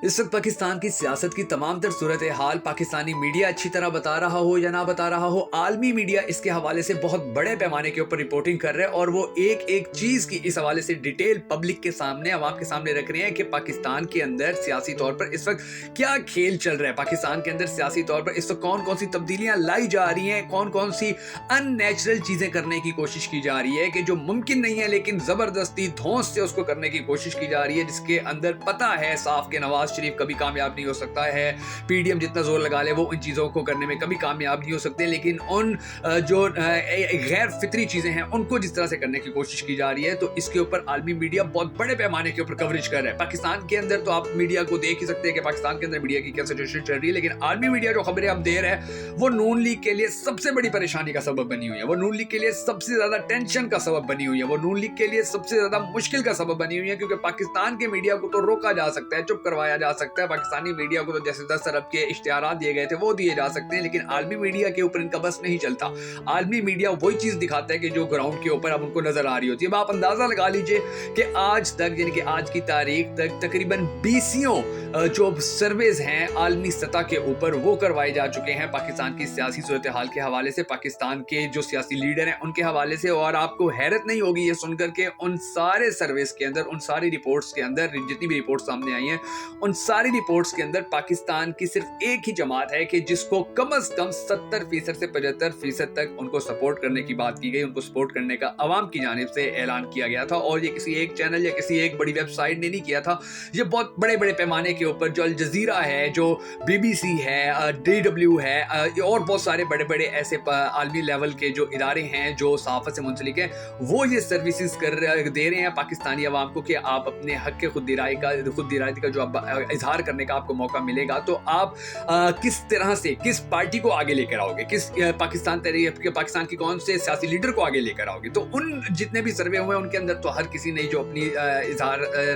इस वक्त पाकिस्तान की सियासत की तमाम तर सूरत हाल पाकिस्तानी मीडिया अच्छी तरह बता रहा हो या ना बता रहा हो, आलमी मीडिया इसके हवाले से बहुत बड़े पैमाने के ऊपर रिपोर्टिंग कर रहे हैं और वो एक एक चीज़ की इस हवाले से डिटेल पब्लिक के सामने, आवाम के सामने रख रहे हैं कि पाकिस्तान के अंदर सियासी तौर पर इस वक्त क्या खेल चल रहा है। पाकिस्तान के अंदर सियासी तौर पर इस वक्त कौन कौन सी तब्दीलियाँ लाई जा रही हैं, कौन कौन सी अननेचुरल चीज़ें करने की कोशिश की जा रही है कि जो मुमकिन नहीं है लेकिन ज़बरदस्ती धौंस से उसको करने की कोशिश की जा रही है, जिसके अंदर पता है साफ के नवाज शरीफ कभी कामयाब नहीं हो सकता है। पीडीएम जितना जोर लगा ले वो इन चीज़ों को करने में कभी कामयाब नहीं हो सकते, लेकिन उन जो गैर फितरी चीज़ें हैं उनको जिस तरह से करने की कोशिश की जा रही है, तो इसके ऊपर आलमी मीडिया बहुत बड़े पैमाने के ऊपर कवरेज कर रहा है। पाकिस्तान के अंदर तो आप मीडिया को देख ही सकते हैं कि पाकिस्तान के अंदर मीडिया की क्या सिचुएशन चल रही है, लेकिन आलमी मीडिया जो खबरें अब दे रहा है वो नून लीग के लिए सबसे बड़ी परेशानी का सबब बनी हुई है, वो नून लीग के लिए सबसे ज्यादा टेंशन का सबब बनी हुई है, वो नून लीग के लिए सबसे ज्यादा मुश्किल का सबब बनी हुई है। क्योंकि पाकिस्तान के मीडिया को तो रोका जा सकता है, चुप करवाया जा सकता है, पाकिस्तानी मीडिया को तो जैसे 10 अरब के इश्तिहारात दिए गए थे वो दिए जा सकते हैं, लेकिन आलमी मीडिया के ऊपर इनका बस नहीं चलता। आलमी मीडिया वही चीज दिखाता है कि जो ग्राउंड के ऊपर अब उनको नजर आ रही होती है। अब आप अंदाजा लगा लीजिए कि आज तक, यानी कि आज की तारीख तक तकरीबन 20 जो सर्वेज हैं आलमी सतह के ऊपर वो करवाए जा चुके हैं पाकिस्तान की सियासी सूरत हाल के हवाले से, पाकिस्तान के जो सियासी लीडर हैं उनके हवाले से। और आपको हैरत नहीं होगी ये सुनकर के उन सारे सर्वेस के अंदर, उन सारी रिपोर्ट्स के अंदर, जितनी भी रिपोर्ट्स सामने आई हैं उन सारी रिपोर्ट्स के अंदर पाकिस्तान की सिर्फ एक ही जमात है कि जिसको कम से कम 70% से 75% तक उनको सपोर्ट करने की बात की गई, उनको सपोर्ट करने का अवाम की जानिब से ऐलान किया गया था। और ये किसी एक चैनल या किसी एक बड़ी वेबसाइट ने नहीं किया था, ये बहुत बड़े बड़े पैमाने के ऊपर जो अल जजीरा है, जो BBC है, DW है और बहुत सारे बड़े बड़े ऐसे आलमी लेवल के जो इदारे हैं जो सहाफ़त से मुंसलिक हैं, वो ये सर्विसेज दे रहे हैं पाकिस्तानी अवाम को कि आप अपने हक के खुद दिराई का जो इजहार करने का आपको मौका मिलेगा, तो आप किस तरह से किस पार्टी को आगे लेकर आओगे, किस पाकिस्तान की कौन से सियासी लीडर को आगे लेकर आओगे। तो उन जितने भी सर्वे हुए उनके अंदर तो हर किसी ने जो अपनी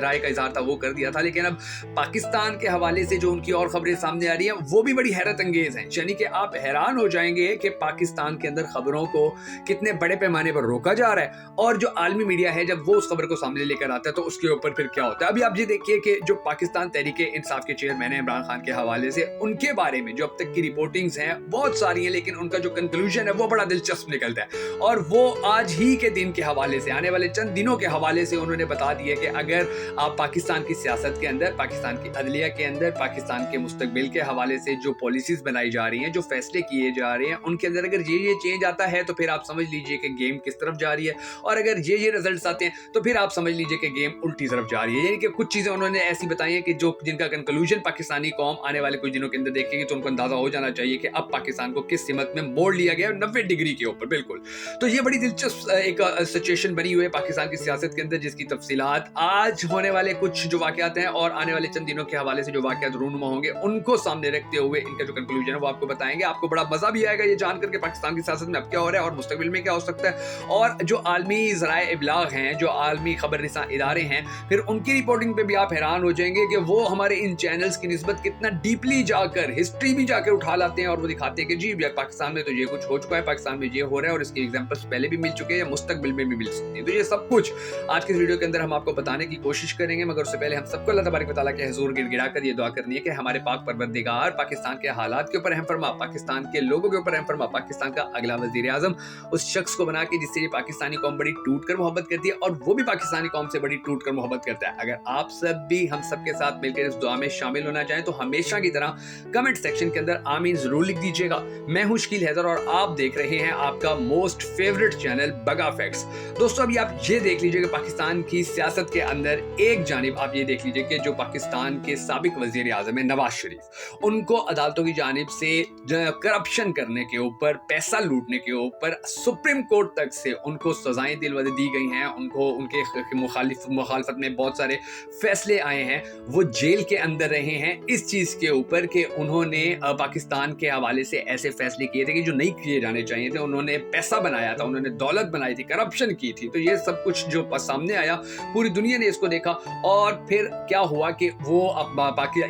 राय का इजहार था वो कर दिया था, लेकिन अब पाकिस्तान के हवाले से जो उनकी और खबरें सामने आ रही हैं वो भी बड़ी हैरत अंगेज हैं। यानी कि आप हैरान हो जाएंगे कि पाकिस्तान के अंदर खबरों को कितने बड़े पैमाने पर रोका जा रहा है, और जो आलमी मीडिया है जब वो उस खबर को सामने लेकर आता है तो उसके ऊपर फिर क्या होता है। अभी आप ये देखिए कि जो पाकिस्तान तहरीक इंसाफ के चेयरमैन है इमरान खान के हवाले से, उनके बारे में जो अब तक की रिपोर्टिंग्स हैं बहुत सारी हैं, लेकिन उनका जो कंक्लूजन है वो बड़ा दिलचस्प निकलता है। और वो आज ही के दिन के हवाले से, आने वाले चंद दिनों के हवाले से उन्होंने बता दिया कि अगर आप पाकिस्तान की सियासत के अंदर, पाकिस्तान की अदलिया के अंदर, पाकिस्तान के मुस्तकबिल के हवाले से जो पॉलिसीज बनाई जा रही हैं, जो फैसले किए जा रहे हैं, उनके अंदर अगर ये चेंज आता है तो फिर आप समझ लीजिए कि गेम किस तरफ जा रही है, और अगर ये रिजल्ट्स आते हैं तो फिर आप समझ लीजिए कि गेम उल्टी तरफ जा रही है। यानी कि कुछ चीज़ें उन्होंने ऐसी बताई हैं कि जो जिनका कंक्लूजन पाकिस्तानी कौम आने वाले कुछ दिनों के अंदर देखेगी तो उनको अंदाजा हो जाना चाहिए कि अब पाकिस्तान को किस सिमत में मोड़ लिया गया 90 डिग्री के ऊपर। बिल्कुल, तो ये बड़ी दिलचस्प एक सिचुएशन बनी हुई है पाकिस्तान की सियासत के अंदर, जिसकी तफसीलात आज होने वाले कुछ जो वाकयात हैं और आने वाले चंद दिनों के हवाले से जो वाकयात रूनुमा होंगे उनको सामने रखते हुए इनका जो कंक्लूजन है वो आपको बताएंगे। आपको बड़ा मजा भी आएगा ये जानकर के पाकिस्तान की सियासत में अब क्या हो रहा है और मुस्तकबिल में क्या हो सकता है। और जो आलमी ज़राए इब्लाग हैं, जो आलमी खबर रिसा इदारे हैं, फिर उनकी रिपोर्टिंग पे भी आप हैरान हो जाएंगे कि वो हमारे इन चैनल्स की निस्बत कितना डीपली जाकर, हिस्ट्री भी जाकर उठा लाते हैं और वो दिखाते हैं कि जी पाकिस्तान में तो ये कुछ हो चुका है, पाकिस्तान में ये हो रहा है और इसके एग्जांपल्स पहले भी मिल चुके हैं, मुस्तकबिल में भी मिल सकते हैं। तो ये सब कुछ आज की वीडियो के अंदर हम आपको बताने की कोशिश करेंगे, मगर उससे पहले हम सबको अल्लाह तबारक व तआला के हुजूर गिड़गिड़ा कर ये दुआ करनी है कि हमारे पाक परवरदिगार पाकिस्तान के हालात के ऊपर रहम फरमा, पाकिस्तान के लोगों के ऊपर रहम फरमा, पाकिस्तान का अगला वजीर आजम उस शख्स को बना के जिससे ये पाकिस्तानी कौम बड़ी टूट कर मोहब्बत करती है और वो भी पाकिस्तानी कौम से बड़ी टूट कर मोहब्बत करता है। अगर आप सब भी हम सब के साथ मिलकर इस दुआ में शामिल होना चाहें तो हमेशा की तरह कमेंट सेक्शन के अंदर आमीन जरूर लिख दीजिएगा। मैं हूं शकील हैदर और आप देख रहे हैं आपका मोस्ट फेवरेट चैनल बगा फैक्ट्स। दोस्तों, अभी आप ये देख लीजिए कि पाकिस्तान की सियासत के अंदर एक जानिब आप ये देख लीजिए कि जो पाकिस्तान के साबिक वजीर आजम है नवाज शरीफ, उनको अदालतों की जानिब से करप्शन करने के ऊपर, पैसा लूटने के ऊपर सुप्रीम कोर्ट तक से उनको सजाएं दी गई हैं, उनको उनके मुखालफत में बहुत सारे फैसले आए हैं, वो जेल के अंदर रहे हैं इस चीज़ के ऊपर कि उन्होंने पाकिस्तान के हवाले से ऐसे फैसले किए थे कि जो नहीं किए जाने चाहिए थे। उन्होंने पैसा बनाया था, उन्होंने दौलत बनाई थी, करप्शन की थी। तो ये सब कुछ जो सामने आया, पूरी दुनिया ने इसको देखा और फिर क्या हुआ कि वो अब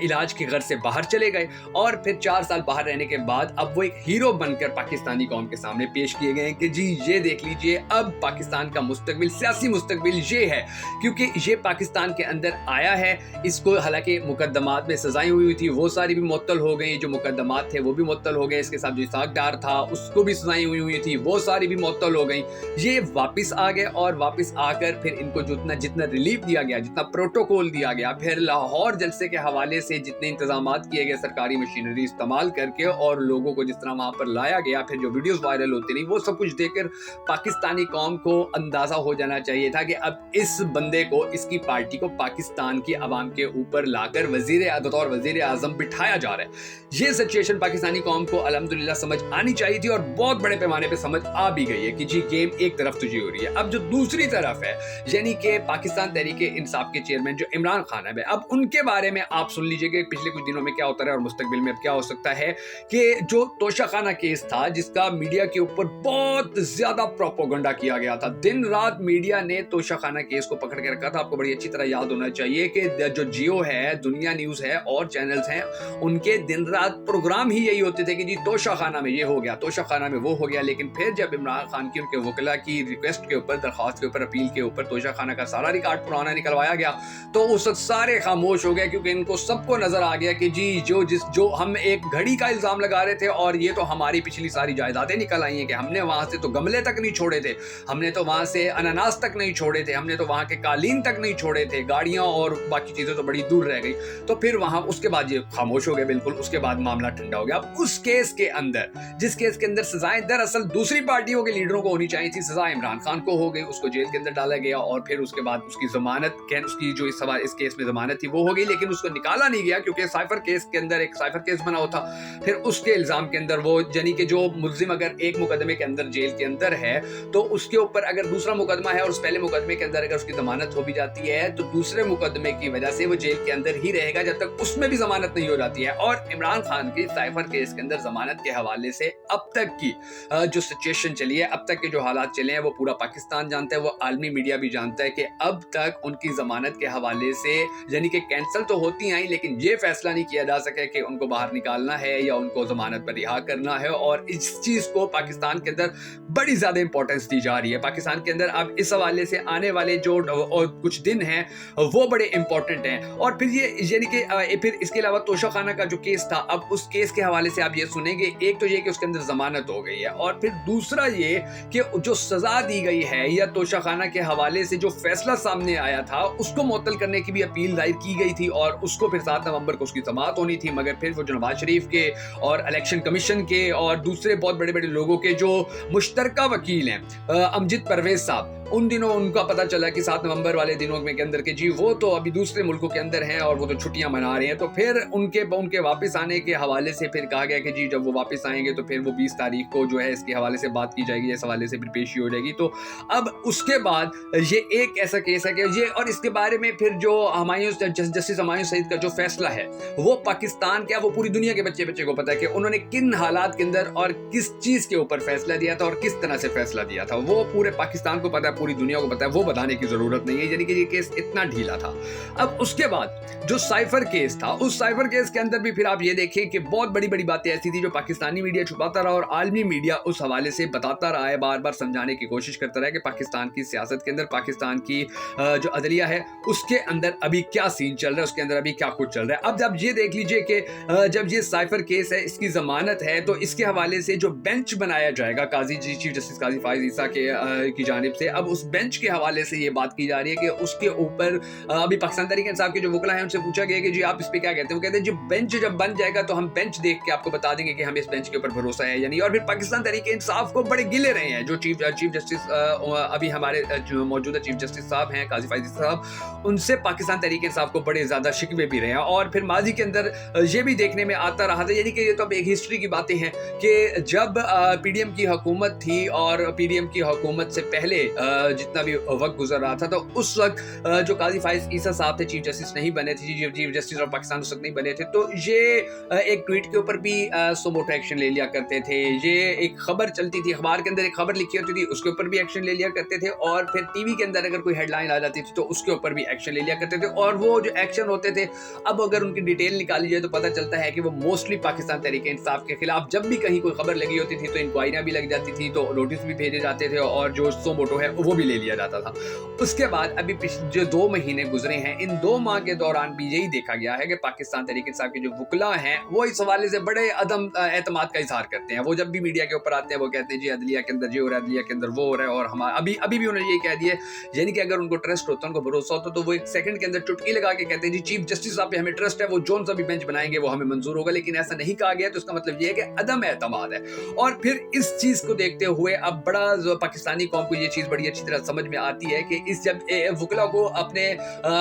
इलाज के घर से बाहर चले गए और फिर 4 साल बाहर रहने के बाद अब वो एक हीरो बनकर पाकिस्तानी कौम के सामने पेश किए गए कि जी ये देख लीजिए अब पाकिस्तान का मुस्तकबिल, सियासी मुस्तकबिल ये है, क्योंकि ये पाकिस्तान के अंदर आया है। इसको हालांकि के मुकदमात में सजाएं हुई थी वो सारी भी मुअत्तल हो गई, जो मुकदमात थे वो भी मुअत्तल हो गए, इसके साथ जो इसाक डार था उसको भी सजाएं हुई थी वो सारी भी मुअत्तल हो गई। ये वापस आ गए और वापस आकर फिर इनको जितना रिलीफ दिया गया, जितना प्रोटोकॉल दिया गया, फिर लाहौर जलसे के हवाले से जितने इंतजामात किए गए सरकारी मशीनरी इस्तेमाल करके और लोगों को जिस तरह वहां पर लाया गया, फिर जो वीडियोस वायरल होती रही, वो सब कुछ देखकर पाकिस्तानी कौम को अंदाजा हो जाना चाहिए था कि अब इस बंदे को, इसकी पार्टी को पाकिस्तान की आवाम के ऊपर लाकर बतौर वजीर आजम बिठाया जा रहा है। ये सिचुएशन पाकिस्तानी कौम को अल्हम्दुलिल्लाह समझ आनी चाहिए थी और बहुत बड़े पैमाने पे समझ आ भी गई है कि जी गेम एक तरफ तुझे हो रही है। अब जो दूसरी तरफ है यानी कि पाकिस्तान तहरीक इंसाफ के चेयरमैन जो इमरान खान है, अब उनके बारे में आप सुन लीजिए कि पिछले कुछ दिनों में क्या होता है और मुस्तकबिल में अब क्या हो सकता है। कि जो तोशाखाना केस था जिसका मीडिया के ऊपर बहुत ज्यादा प्रोपोगंडा किया गया था, दिन रात मीडिया ने तोशाखाना केस को पकड़ के रखा था। आपको बड़ी अच्छी तरह याद होना चाहिए कि जो जियो है, दुनिया न्यूज है और चैनल्स हैं, उनके दिन रात प्रोग्राम ही यही होते थे कि जी तोशाखाना में ये हो गया, तोशाखाना में वो हो गया। लेकिन फिर जब इमरान खान की उनके वकला की रिक्वेस्ट के ऊपर, दरखास्त के ऊपर, अपील के ऊपर तोशाखाना का सारा रिकॉर्ड पुराना निकलवाया गया तो उस वक्त सारे खामोश हो गए, क्योंकि इनको सबको नजर आ गया कि जी जो हम एक घड़ी का इल्जाम लगा रहे थे और ये तो हमारी पिछली सारी जायदादें निकल आई हैं कि हमने वहां से तो गमले तक नहीं छोड़े थे, हमने तो वहां से अनानास तक नहीं छोड़े थे, हमने तो वहां के कालीन तक नहीं छोड़े थे, गाड़ियां और बाकी चीजें तो बड़ी दूर रह गई। तो फिर वहां उसके बाद ये खामोश हो गए बिल्कुल, उसके बाद मामला ठंडा हो गया। अब उस केस के अंदर, जिस केस के अंदर सजाएं दरअसल दूसरी पार्टियों के लीडरों को होनी चाहिए थी, सजा इमरान खान को हो गई, उसको जेल के अंदर डाला गया और फिर उसके बाद उसकी जमानत, उसकी जो इस केस में जमानत थी वो हो गई, लेकिन उसको निकाला नहीं गया क्योंकि साइफर केस के अंदर एक साइफर केस बना होता। फिर उसके इल्जाम के अंदर वो यानी कि जो मुल्जिम अगर एक मुकदमे के अंदर जेल के अंदर है तो उसके ऊपर अगर दूसरा मुकदमा है और उस पहले मुकदमे के अंदर अगर उसकी जमानत हो भी जाती है तो दूसरे मुकदमे की वजह से वो जेल के अंदर ही रहेगा जब तक उसमें भी जमानत नहीं हो जाती है। और इमरान खान की साइफर केस के अंदर जमानत के हवाले से अब तक की जो सिचुएशन चली है, अब तक के जो हालात चले हैं, वो पूरा पाकिस्तान जानता है, वो आलमी मीडिया भी जानता है कि अब तक उनकी जमानत के हवाले से यानी कि कैंसिल तो होती आई, लेकिन ये फैसला नहीं किया जा सके कि उनको बाहर निकालना है या उनको जमानत पर रिहा करना है। और इस चीज को पाकिस्तान के अंदर बड़ी ज्यादा इंपॉर्टेंस दी जा रही है। पाकिस्तान के अंदर अब इस हवाले से आने वाले जो और कुछ दिन हैं वो बड़े इंपॉर्टेंट हैं। और फिर ये यानी कि फिर इसके अलावा तोशाखाना का जो केस था, अब उस केस के हवाले से आप ये सुनेंगे, एक तो ये कि उसके अंदर जमानत हो गई है और फिर दूसरा ये कि जो सजा दी गई है या तोशाखाना के हवाले से जो फैसला सामने आया था उसको मुअत्तल करने की भी अपील दायर की गई थी और उसको फिर 7 नवंबर को उसकी समाअत होनी थी। मगर फिर वो जो नवाज शरीफ के और इलेक्शन कमीशन के और दूसरे बहुत बड़े बड़े लोगों के जो मुश्तरका वकील हैं, अमजद परवेज साहब, उन दिनों उनका पता चला कि 7 नवंबर वाले दिनों में के अंदर के जी वो तो अभी दूसरे मुल्कों के अंदर हैं और वो तो छुट्टियां मना रहे हैं। तो फिर उनके वापस आने के हवाले से फिर कहा गया कि जी जब वो वापस आएंगे तो फिर वो 20 तारीख को जो है इसके हवाले से बात की जाएगी, इस हवाले से फिर पेशी हो जाएगी। तो अब उसके बाद ये एक ऐसा केस है कि ये, और इसके बारे में फिर जो जस्टिस हुमायूं सईद का जो फैसला है वो पाकिस्तान क्या वो पूरी दुनिया के बच्चे को पता है कि उन्होंने किन हालात के अंदर और किस चीज के ऊपर फैसला दिया था और किस तरह से फैसला दिया था, वो पूरे पाकिस्तान को पता है, पूरी दुनिया को पता है, वो बताने की जरूरत नहीं है। यानी कि ये केस इतना ढीला था। अब उसके बाद जो साइफर केस था, उस साइफर केस के अंदर भी फिर आप ये देखें कि बहुत बड़ी बड़ी बातें ऐसी थी जो पाकिस्तानी मीडिया छुपाता रहा और आलमी मीडिया उस हवाले से बताता रहा है, बार बार समझाने की कोशिश करता रहा कि पाकिस्तान की सियासत के अंदर, पाकिस्तान की जो अदलिया है उसके अंदर अभी क्या सीन चल रहा है, उसके अंदर अभी क्या कुछ चल रहा है। अब जब ये देख लीजिए कि जब ये साइफर केस है, इसकी जमानत है, तो इसके हवाले से जो बेंच बनाया जाएगा चीफ जस्टिस काजी फाइज ईसा की जानिब से, अब उस बेंच के हवाले से ये बात की जा रही है कि उसके ऊपर अभी पाकिस्तान तहरीक इंसाफ के जो वकला हैं उनसे पूछा गया कि जी आप इस पे क्या कहते हैं। वो कहते हैं जी बेंच जब बन जाएगा तो हम बेंच देख के आपको बता देंगे कि हमें इस बेंच के ऊपर भरोसा है या नहीं। और फिर पाकिस्तान तहरीक इंसाफ को बड़े गिले रहे हैं जो चीफ जस्टिस अभी हमारे जो मौजूदा चीफ जस्टिस साहब हैं काजी फाइज साहब, उनसे पाकिस्तान तहरीक इंसाफ को बड़े ज्यादा शिकवे भी रहे हैं। और फिर माजी के अंदर ये भी देखने में आता रहा था, यानी कि ये तो अब एक हिस्ट्री की बातें हैं कि जब पीडीएम की हुकूमत थी और पीडीएम की हुकूमत से पहले जितना भी वक्त गुजर रहा था तो उस वक्त जो काजी फाइज ईसा साहब थे चीफ जस्टिस नहीं बने थे, चीफ जस्टिस ऑफ पाकिस्तान उस वक्त नहीं बने थे, तो ये एक ट्वीट के ऊपर भी सुमोटो एक्शन ले लिया करते थे। ये एक खबर चलती थी, अखबार के अंदर एक खबर लिखी होती थी उसके ऊपर भी एक्शन ले लिया करते थे और फिर टीवी के अंदर अगर कोई हेडलाइन आ जाती थी तो उसके ऊपर भी एक्शन ले लिया करते थे। और वो जो एक्शन होते थे अब अगर उनकी डिटेल निकाली जाए तो पता चलता है कि वो मोस्टली पाकिस्तान तहरीक इंसाफ के खिलाफ, जब भी कहीं कोई खबर लगी होती थी तो इंक्वायरियां भी लग जाती थी, तो नोटिस भी भेजे जाते थे और जो सुमोटो है وہ بھی لے لیا جاتا تھا. اس کے بعد ابھی جو 2 مہینے گزرے ہیں, ان 2 ماہ کے دوران بھی یہی دیکھا گیا ہے کہ پاکستان تحریک انصاف کے جو وکلا ہیں وہ اس حوالے سے بڑے عدم اعتماد کا اظہار کرتے ہیں. وہ جب بھی میڈیا کے اوپر آتے ہیں وہ کہتے ہیں جی عدلیہ کے اندر یہ ہو رہا ہے, عدلیہ کے اندر وہ ہو رہا ہے, اور ہمارا ابھی بھی انہوں نے یہ کہہ دیا, یعنی کہ اگر ان کو ٹرسٹ ہوتا, ان کو بھروسہ ہوتا, تو وہ ایک سیکنڈ کے اندر چٹکی لگا کے کہتے ہیں جی چیف جسٹس صاحب پہ ہمیں ٹرسٹ ہے, وہ جون سا بھی بینچ بنائیں گے وہ ہمیں منظور ہوگا. لیکن ایسا نہیں کہا گیا, تو اس کا مطلب یہ ہے کہ عدم اعتماد ہے. اور پھر اس چیز کو دیکھتے ہوئے اب بڑا پاکستانی قوم کو یہ چیز بڑی اچھی طرح سمجھ میں آتی ہے کہ اس جب وکلا کو اپنے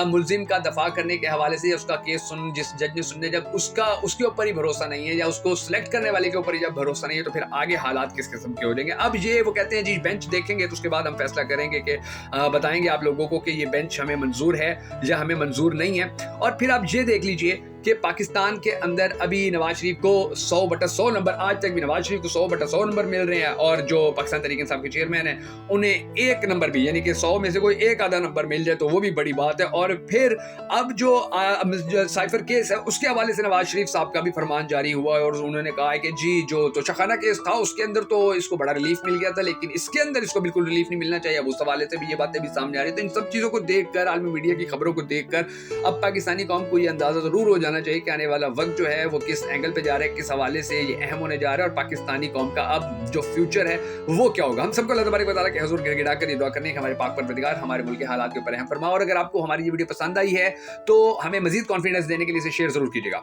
ملزم کا دفاع کرنے کے حوالے سے اس کا کیس جس جج نے سننے, جب اس کے اوپر ہی بھروسہ نہیں ہے یا اس کو سلیکٹ کرنے والے کے اوپر ہی جب بھروسہ نہیں ہے, تو پھر آگے حالات کس قسم کے ہو جائیں گے. اب یہ وہ کہتے ہیں جی بینچ دیکھیں گے تو اس کے بعد ہم فیصلہ کریں گے کہ بتائیں گے آپ لوگوں کو کہ یہ بینچ ہمیں منظور ہے یا ہمیں منظور نہیں ہے. اور پھر آپ یہ دیکھ لیجئے کہ پاکستان کے اندر ابھی نواز شریف کو 100/100 نمبر, آج تک بھی نواز شریف کو 100/100 نمبر مل رہے ہیں, اور جو پاکستان تحریک انصاف کے چیئرمین ہیں انہیں 1 نمبر بھی, یعنی کہ 100 میں سے کوئی 1 آدھا نمبر مل جائے تو وہ بھی بڑی بات ہے. اور پھر اب جو سائفر کیس ہے اس کے حوالے سے نواز شریف صاحب کا بھی فرمان جاری ہوا ہے, اور انہوں نے کہا ہے کہ جی جو توشخانہ کیس تھا اس کے اندر تو اس کو بڑا ریلیف مل گیا تھا, لیکن اس کے اندر اس کو بالکل ریلیف نہیں ملنا چاہیے. اب اس حوالے سے بھی یہ باتیں بھی سامنے آ رہی ہیں. تو ان سب چیزوں کو دیکھ کر, عالمی میڈیا کی خبروں کو دیکھ کر, اب پاکستانی قوم کو یہ اندازہ ضرور ہو جانا چاہیے کہ آنے والا وقت جو ہے وہ کس اینگل پہ جا رہا ہے, کس حوالے سے یہ اہم ہونے جا رہا ہے, اور پاکستانی قوم کا اب جو فیوچر ہے وہ کیا ہوگا. ہم سب کو اللہ تبارک و تعالیٰ کے حضور گڑ گڑا کر یہ دعا کرنے کہ ہمارے پاک پروردگار ہمارے ملک کے حالات کے اوپر رحم فرما. اور اگر آپ کو ہماری یہ ویڈیو پسند آئی ہے تو ہمیں مزید کانفیڈنس دینے کے لیے اسے شیئر ضرور کیجیے گا.